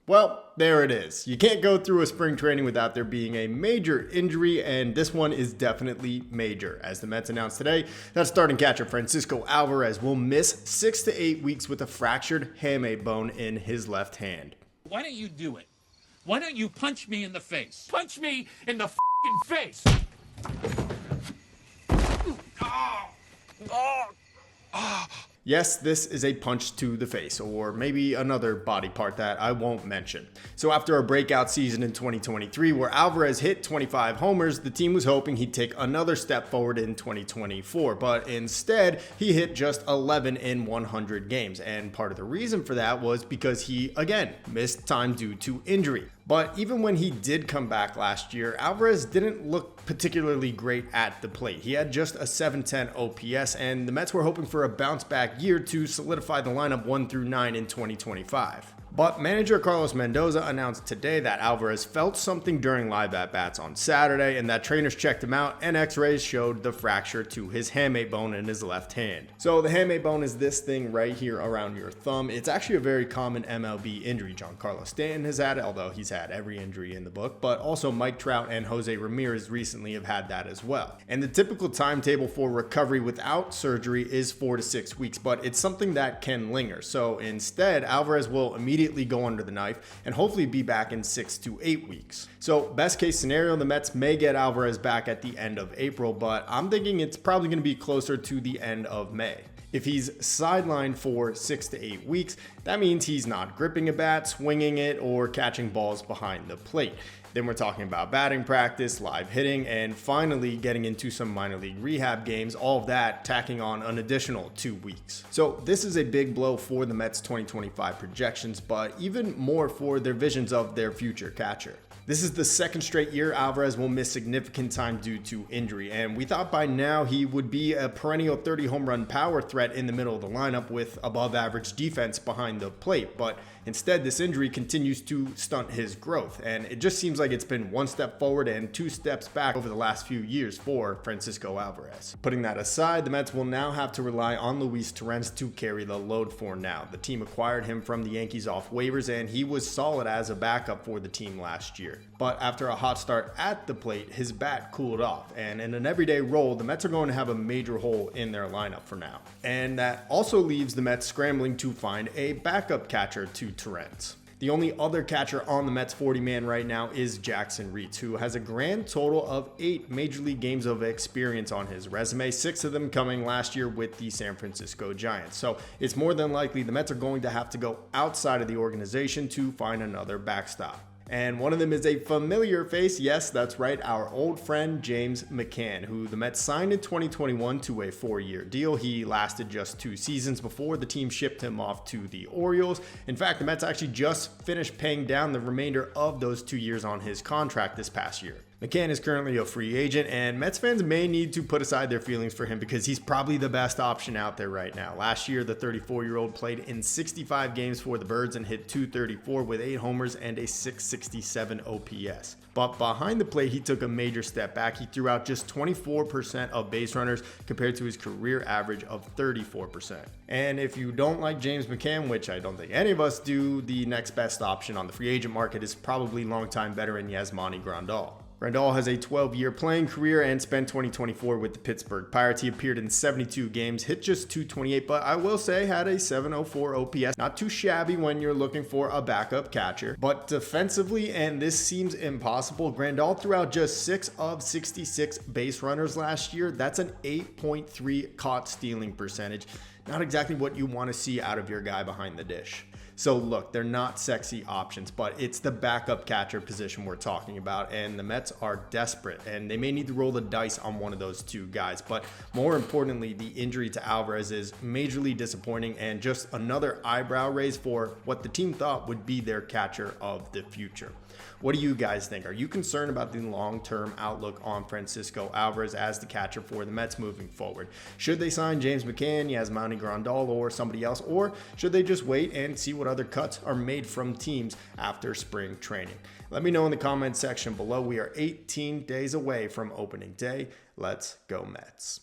Well, there it is. You can't go through a spring training without there being a major injury, and this one is definitely major. As the Mets announced today, that starting catcher Francisco Alvarez will miss 6 to 8 weeks with a fractured hamate bone in his left hand. Why don't you do it? Why don't you punch me in the face? Punch me in the face! Oh! Oh! Oh. Yes, this is a punch to the face, or maybe another body part that I won't mention. So after a breakout season in 2023 where Alvarez hit 25 homers, the team was hoping he'd take another step forward in 2024, but instead he hit just 11 in 100 games. And part of the reason for that was because he, again, missed time due to injury. But even when he did come back last year, Alvarez didn't look particularly great at the plate. He had just a 710 OPS, and the Mets were hoping for a bounce back year to solidify the lineup 1 through 9 in 2025. But manager Carlos Mendoza announced today that Alvarez felt something during live at-bats on Saturday and that trainers checked him out and x-rays showed the fracture to his hamate bone in his left hand. So the hamate bone is this thing right here around your thumb. It's actually a very common MLB injury. Giancarlo Stanton has had it, although he's had every injury in the book, but also Mike Trout and Jose Ramirez recently have had that as well. And the typical timetable for recovery without surgery is 4 to 6 weeks, but it's something that can linger. So instead, Alvarez will immediately go under the knife and hopefully be back in 6 to 8 weeks. So best case scenario, the Mets may get Alvarez back at the end of April, but I'm thinking it's probably going to be closer to the end of May. If he's sidelined for 6 to 8 weeks, that means he's not gripping a bat, swinging it, or catching balls behind the plate. Then we're talking about batting practice, live hitting, and finally getting into some minor league rehab games, all of that tacking on an additional 2 weeks. So this is a big blow for the Mets 2025 projections, but even more for their visions of their future catcher. This is the second straight year Alvarez will miss significant time due to injury, and we thought by now he would be a perennial 30 home run power threat in the middle of the lineup with above average defense behind the plate, but instead this injury continues to stunt his growth, and it just seems like it's been 1 step forward and 2 steps back over the last few years for Francisco Alvarez. Putting that aside, the Mets will now have to rely on Luis Torrens to carry the load for now. The team acquired him from the Yankees off waivers, and he was solid as a backup for the team last year. But after a hot start at the plate, his bat cooled off, and in an everyday role, the Mets are going to have a major hole in their lineup for now. And that also leaves the Mets scrambling to find a backup catcher to Torrens. The only other catcher on the Mets 40-man right now is Jackson Reitz, who has a grand total of 8 Major League games of experience on his resume, 6 of them coming last year with the San Francisco Giants. So it's more than likely the Mets are going to have to go outside of the organization to find another backstop. And one of them is a familiar face. Yes, that's right, our old friend James McCann, who the Mets signed in 2021 to a 4-year deal. He lasted just 2 seasons before the team shipped him off to the Orioles. In fact, the Mets actually just finished paying down the remainder of those 2 years on his contract this past year. McCann is currently a free agent, and Mets fans may need to put aside their feelings for him because he's probably the best option out there right now. Last year, the 34-year-old played in 65 games for the Birds and hit .234 with 8 homers and a .667 OPS. But behind the plate, he took a major step back. He threw out just 24% of base runners compared to his career average of 34%. And if you don't like James McCann, which I don't think any of us do, the next best option on the free agent market is probably longtime veteran Yasmani Grandal. Grandal has a 12-year playing career and spent 2024 with the Pittsburgh Pirates. He appeared in 72 games, hit just .228, but I will say had a .704 OPS. Not too shabby when you're looking for a backup catcher. But defensively, and this seems impossible, Grandal threw out just 6 of 66 base runners last year. That's an 8.3 caught stealing percentage. Not exactly what you want to see out of your guy behind the dish. So look, they're not sexy options, but it's the backup catcher position we're talking about, and the Mets are desperate, and they may need to roll the dice on one of those 2 guys. But more importantly, the injury to Alvarez is majorly disappointing and just another eyebrow raise for what the team thought would be their catcher of the future. What do you guys think? Are you concerned about the long-term outlook on Francisco Alvarez as the catcher for the Mets moving forward? Should they sign James McCann, Yasmani Grandal, or somebody else? Or should they just wait and see what other cuts are made from teams after spring training? Let me know in the comments section below. We are 18 days away from opening day. Let's go Mets.